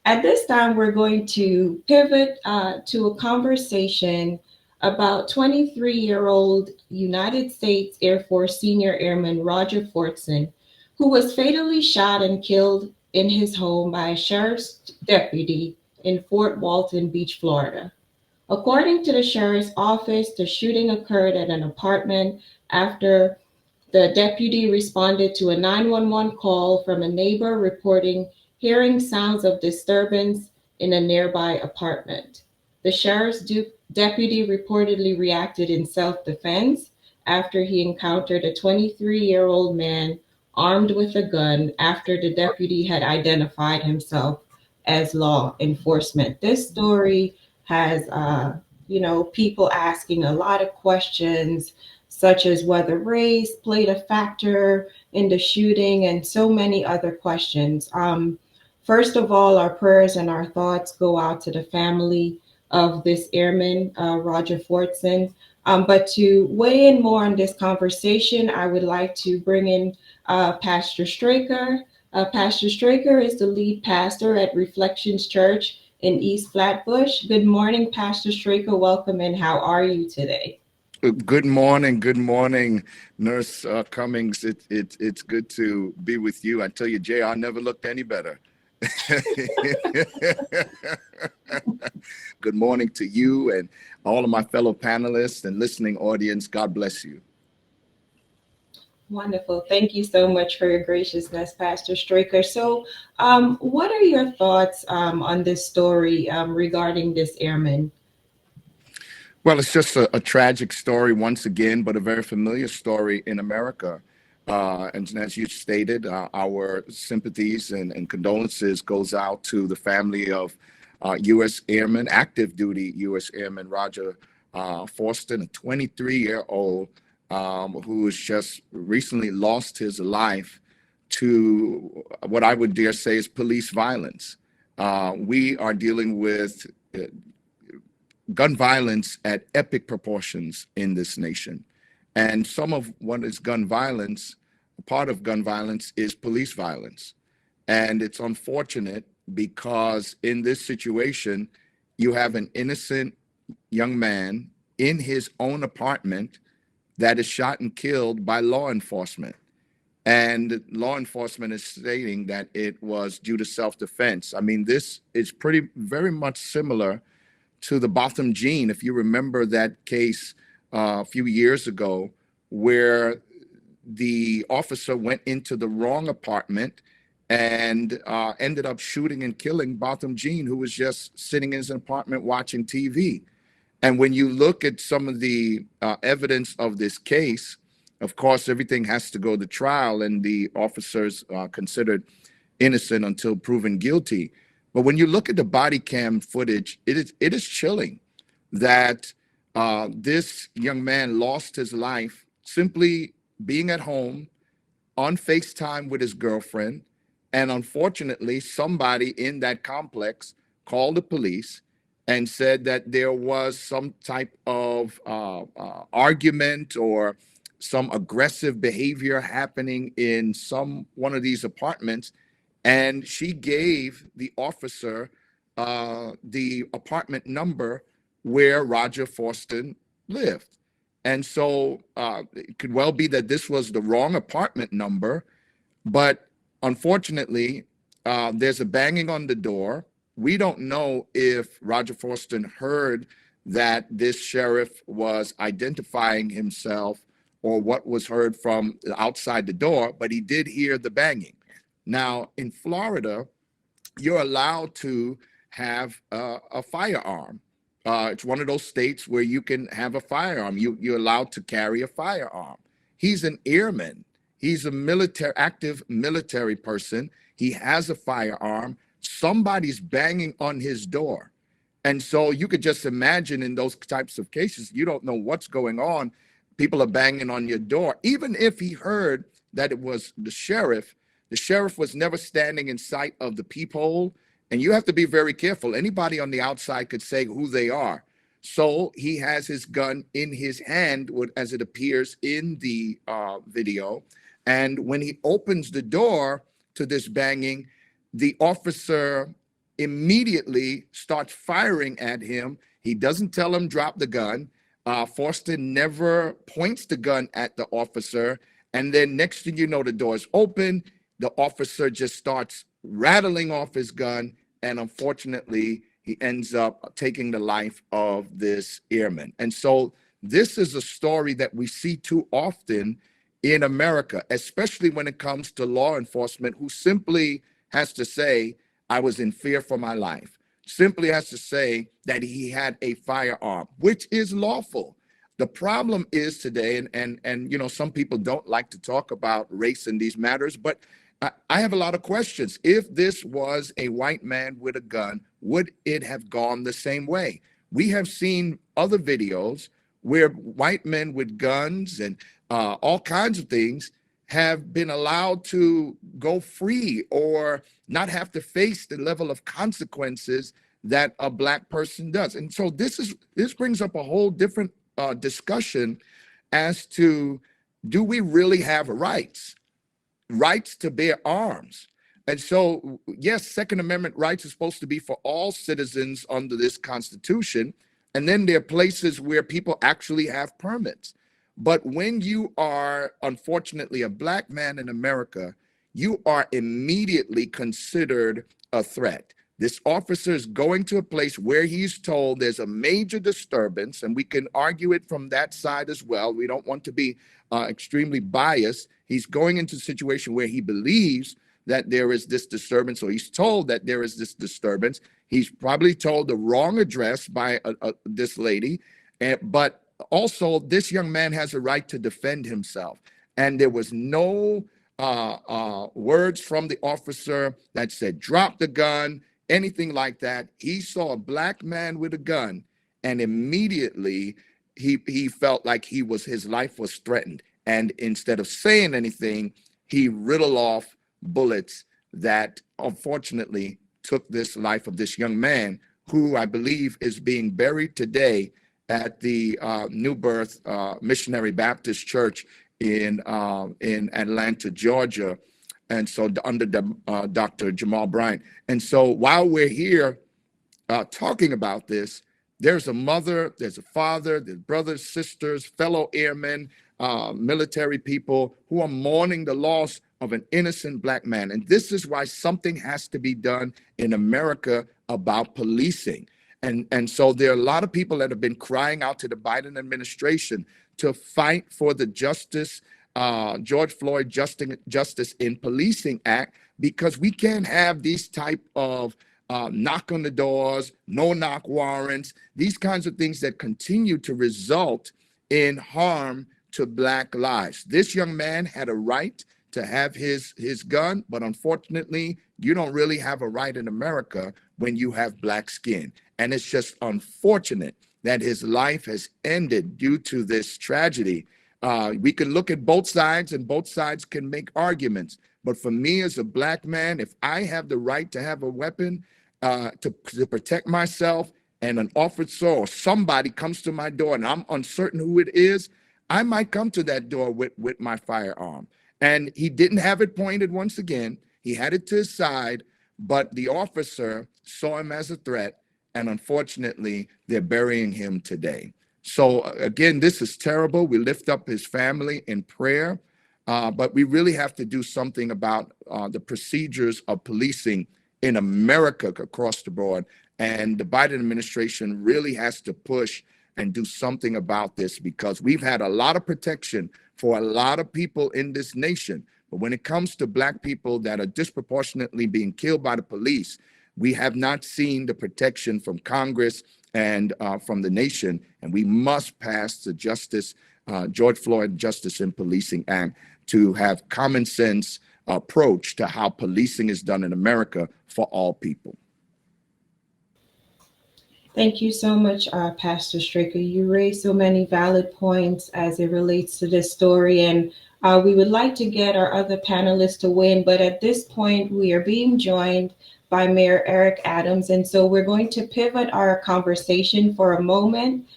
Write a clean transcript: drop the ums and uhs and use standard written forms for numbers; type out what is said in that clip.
At this time, we're going to pivot to a conversation about 23-year-old United States Air Force Senior Airman Roger Fortson, who was fatally shot and killed in his home by a sheriff's deputy in Fort Walton Beach, Florida. According to the sheriff's office, the shooting occurred at an apartment after the deputy responded to a 911 call from a neighbor reporting hearing sounds of disturbance in a nearby apartment. The sheriff's deputy reportedly reacted in self defense after he encountered a 23-year-old man armed with a gun after the deputy had identified himself as law enforcement. This story has, people asking a lot of questions, such as whether race played a factor in the shooting and so many other questions. First of all, our prayers and our thoughts go out to the family of this airman, Roger Fortson. But to weigh in more on this conversation, I would like to bring in Pastor Straker. Pastor Straker is the lead pastor at Reflections Church in East Flatbush. Good morning, Pastor Straker. Welcome, and how are you today? Good morning, Nurse Cummings. It's good to be with you. I tell you, Jay, I never looked any better. Good morning to you and all of my fellow panelists and listening audience. God bless you. Wonderful. Thank you so much for your graciousness, Pastor Straker. So, what are your thoughts on this story regarding this airman? Well, it's just a tragic story once again, but a very familiar story in America. And as you stated, our sympathies and condolences goes out to the family of U.S. Airman, active duty U.S. Airman Roger Fortson, a 23-year-old who has just recently lost his life to what I would dare say is police violence. We are dealing with gun violence at epic proportions in this nation. And some of what is gun violence, part of gun violence is police violence. And it's unfortunate because in this situation, you have an innocent young man in his own apartment that is shot and killed by law enforcement. And law enforcement is stating that it was due to self-defense. I mean, this is very much similar to the Botham Jean, if you remember that case a few years ago, where the officer went into the wrong apartment and ended up shooting and killing Botham Jean, who was just sitting in his apartment watching TV. And when you look at some of the evidence of this case, of course, everything has to go to trial, and the officers are considered innocent until proven guilty. But when you look at the body cam footage, it is chilling that this young man lost his life simply being at home on FaceTime with his girlfriend. And unfortunately, somebody in that complex called the police and said that there was some type of argument or some aggressive behavior happening in one of these apartments. And she gave the officer the apartment number where Roger Fortson lived. And so it could well be that this was the wrong apartment number, but unfortunately, there's a banging on the door. We don't know if Roger Fortson heard that this sheriff was identifying himself or what was heard from outside the door, but he did hear the banging. Now, in Florida, you're allowed to have a firearm. It's one of those states where you can have a firearm. You're allowed to carry a firearm. He's an airman. He's a active military person. He has a firearm. Somebody's banging on his door. And so you could just imagine in those types of cases, you don't know what's going on. People are banging on your door. Even if he heard that it was the sheriff was never standing in sight of the peephole. And you have to be very careful. Anybody on the outside could say who they are. So he has his gun in his hand, as it appears in the video. And when he opens the door to this banging, the officer immediately starts firing at him. He doesn't tell him drop the gun. Fortson never points the gun at the officer. And then next thing you know, the door's open. The officer just starts rattling off his gun. And unfortunately, he ends up taking the life of this airman. And so this is a story that we see too often in America, especially when it comes to law enforcement, who simply has to say, I was in fear for my life. Simply has to say that he had a firearm, which is lawful. The problem is today, and you know, some people don't like to talk about race in these matters, but I have a lot of questions. If this was a white man with a gun, would it have gone the same way? We have seen other videos where white men with guns and all kinds of things have been allowed to go free or not have to face the level of consequences that a black person does. And so this brings up a whole different discussion as to, do we really have rights to bear arms? And so, yes, Second Amendment rights are supposed to be for all citizens under this Constitution. And then there are places where people actually have permits. But when you are, unfortunately, a black man in America, you are immediately considered a threat. This officer is going to a place where he's told there's a major disturbance, and we can argue it from that side as well. We don't want to be extremely biased. He's going into a situation where he believes that there is this disturbance, or he's told that there is this disturbance. He's probably told the wrong address by this lady, but also this young man has a right to defend himself. And there was no words from the officer that said, drop the gun, anything like that. He saw a black man with a gun, and immediately he felt like his life was threatened. And instead of saying anything, he riddled off bullets that unfortunately took this life of this young man, who I believe is being buried today at the New Birth Missionary Baptist Church in Atlanta, Georgia. And so under Dr. Jamal Bryant. And so while we're here talking about this, there's a mother, there's a father, there's brothers, sisters, fellow airmen, military people who are mourning the loss of an innocent black man. And this is why something has to be done in America about policing. And so there are a lot of people that have been crying out to the Biden administration to fight for the George Floyd Justice in Policing Act, because we can't have these type of knock on the doors, no knock warrants, these kinds of things that continue to result in harm to black lives. This young man had a right to have his gun, but unfortunately, you don't really have a right in America when you have black skin. And it's just unfortunate that his life has ended due to this tragedy. We can look at both sides, and both sides can make arguments. But for me as a black man, if I have the right to have a weapon to protect myself, and an officer or somebody comes to my door and I'm uncertain who it is, I might come to that door with my firearm. And he didn't have it pointed once again. He had it to his side, but the officer saw him as a threat. And unfortunately, they're burying him today. So again, this is terrible. We lift up his family in prayer, but we really have to do something about the procedures of policing in America across the board. And the Biden administration really has to push and do something about this, because we've had a lot of protection for a lot of people in this nation. But when it comes to black people that are disproportionately being killed by the police, we have not seen the protection from Congress and from the nation. And we must pass the George Floyd Justice in Policing Act to have common sense approach to how policing is done in America for all people. Thank you so much, Pastor Straker. You raised so many valid points as it relates to this story, and we would like to get our other panelists to weigh in, but at this point, we are being joined by Mayor Eric Adams, and so we're going to pivot our conversation for a moment